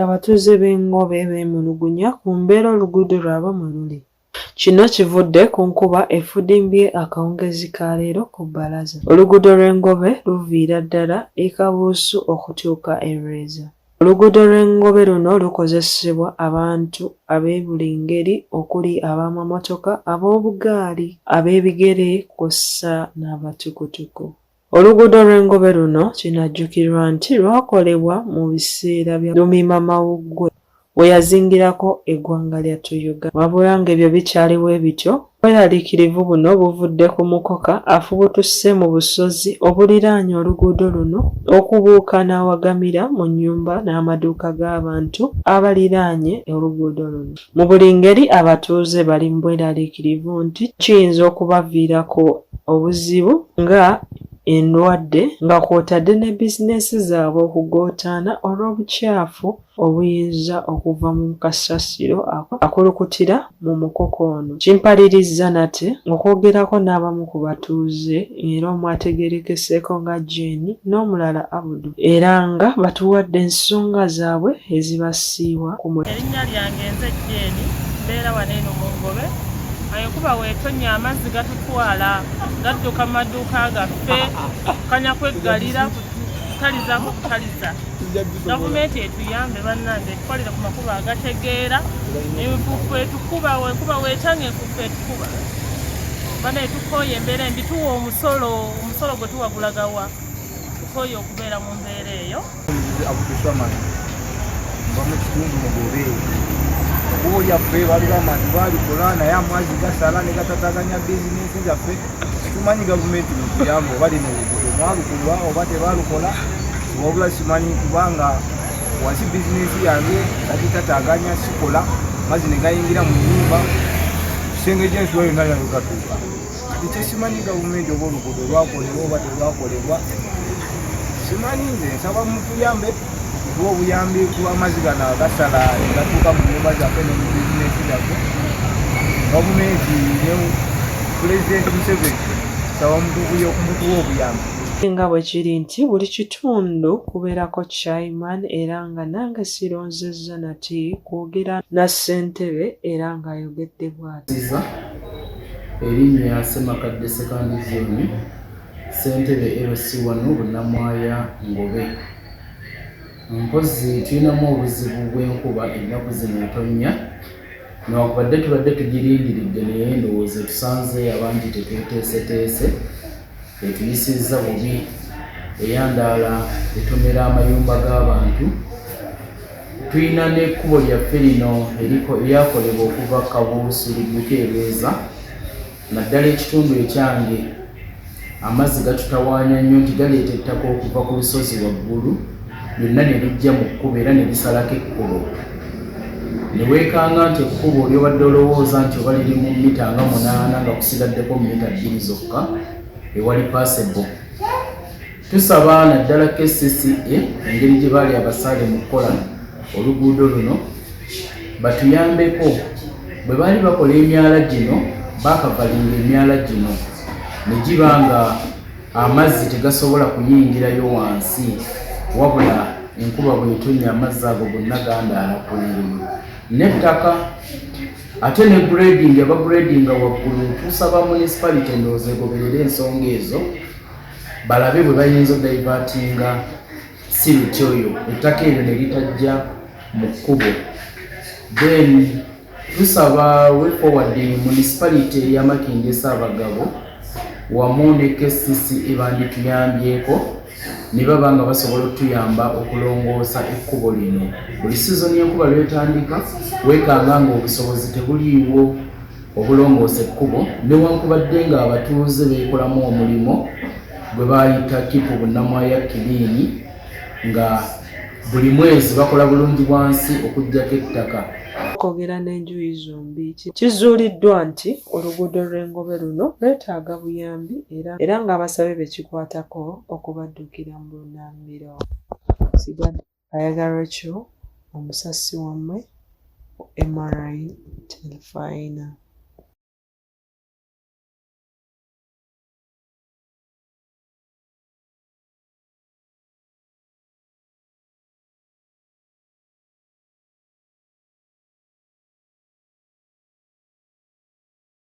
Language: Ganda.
abatuuze b'Engobe beemulugunya ku mbeera oluguudo lwabwe mwe luli. Kino kivudde ku nkuba efudimbye akawungezi ka leero ku bbalaza. Oluguudo lw'Engobe luviira ddala e Kabuusu okutuuka e Lweza. Oluguudo lw'Engobe luno lukozesebwa abantu ab'ebuli ngeri okuli ab'amamotoka, ab'obugaali, ab'ebigere kw'ossa n'abatukutuku. Oluguudo lw'Engobe luno kinajjukirwa nti lwakolebwa mu biseera bya Lumimamawuggwe we yazingirako eggwanga lyattu Uganda. Wabula ng'ebyo bikyaliwo ebityo, obweraliikirivu buno buvudde ku mukoka afubutuse mu busozi obuliraanye oluguudo luno okubuuka n'awagamira mu nnyumba n'amaduuka g'abantu abaliraanye oluguudo luno. Mu buli ngeri abatuuze bali mu bweraliikirivu nti kiyinza okubaviirako obuzibu nga endwadde nga kw'otadde ne bizinesi zaabwe okugootaana olw'obukyafu obuyinza okuva mu kasasiro akulukutira mu mukoko ono. Kimpalirizza nate okwogerako n'abamu ku batuuze era omu ategeerekeseeko nga Jane n'omulala Abudu era nga batuwadde ensonga zaabwe ezibasiiwa ku mwe. Erinnya lyange nze Jane, mbeera wano eno mu Ngobe. Enkuba weetonya amazzi gatutwala gadduka mu maduuka gaffe kanya kweggalira kutalizaako kutaliza. Gavumenti etuyambe bannange etukolere ku makubo agategeera enfuufu etukuba enkuba weetanga enfuufu etukuba bana etukooye embeera embi tuwa omusolo gwe tuwagulagawa tukooye okubeera mu mbeera eyo. Kubo lyaffe balugamba nti balikola naye amazzi gasala ne gatataganya bizinesi zaffe. Tumanyi gavumenti mutuyambe oba lino oluguudo mwalukulwa oba tebalukola, wabula simanyi kubanga wansi bizinesi yange gagitataganya sikola mazzi ne gayingira mu nnyumba kisenge gy'ensuwa yonna yalugatuuka. Kati kyesimanyi gavumenti oba oluguudo lwakolebwa oba terwakolebwa simanyi. Nze nsaba mutuyambe tuwa obuyambi ku amazzi gano agasala gatuuka mu nnyumba zaffe ne mu bizinesi zaffe. Gavumenti ne Pulezidenti Museveni nsaba mutuwa obuyambi. Nga bwe kiri nti buli kitundu kubeerako chairman era nga nange sironzezza nate kwogera na ssentebe era ng'ayogedde bw'ati. Erinnya Ssemakadde Second Zone, ssentebe LC wano Bunnamwaya Ngobe. Mpozi tulinamu obuzibu bw'enkuba ennaku zino etonnya, newankubadde tubadde tugirindiridde naye ndowooza tusanze abangi tetweteeseteese, etuyisizza bubi, eyandaala etomera amayumba g'abantu. Tulina n'ekkubo lyaffe lino eryakolebwa okuva Kabuusu lidduka e Lweza, naddala ekitundu ekyange amazzi gatutawaanya nnyo nti galeeta ettaka okuva ku lusozi waggulu byonna ne bijja mu kkubo era ne bisalako ekkubo. Ne weekanga nti ekkubo lyobadde olowooza nti oba liri mu mita nga 8 nga kusigaddeko mita 2 zokka ewali passable. Tusaba naddala KCCA engeri gye baali abasaale mu kukola oluguudo luno batuyambeko. Bwe baali bakola emyala gino baakavalinga emyala gino ne giba nga amazzi tegasobola kuyingirayo wansi, wabula enkuba bw'etonnya amazzi ago gonna gandaala kungulu n'ettaka. Ate ne grading abagradinga waggulu tusaba municipality endowooza egoberere ensonga ezo balabe bwe bayinza odaivatinga siriti oyo ettaka eryo ne litajja mu kkubo. Then tusaba way forwarding municipality ey'Amakindye Ssaabagabo wamu ne KCCA bandituyambyeko ne baba nga basobola otuyamba okulongoosa ekkubo lino. Buli sizoni y'enkuba lwetandika weekanga nga obusobozi tebuliiwo obulongoosa ekkubo, newankubadde nga abatuuze beekolamu omulimo gwe bayita Kipu Bunnamwaya Kiliini, nga buli mwezi bakola bulungi bwansi okuggyako ettaka. Kwogera n'enjuyi zombi kizuuliddwa nti oluguudo lw'Engobe luno lwetaaga buyambi era ng'abasabe bekikwatako okubaddukira mu bunnambiro. Sigadde ayagalwa ekyo omusasi wammwe MRI Telefina.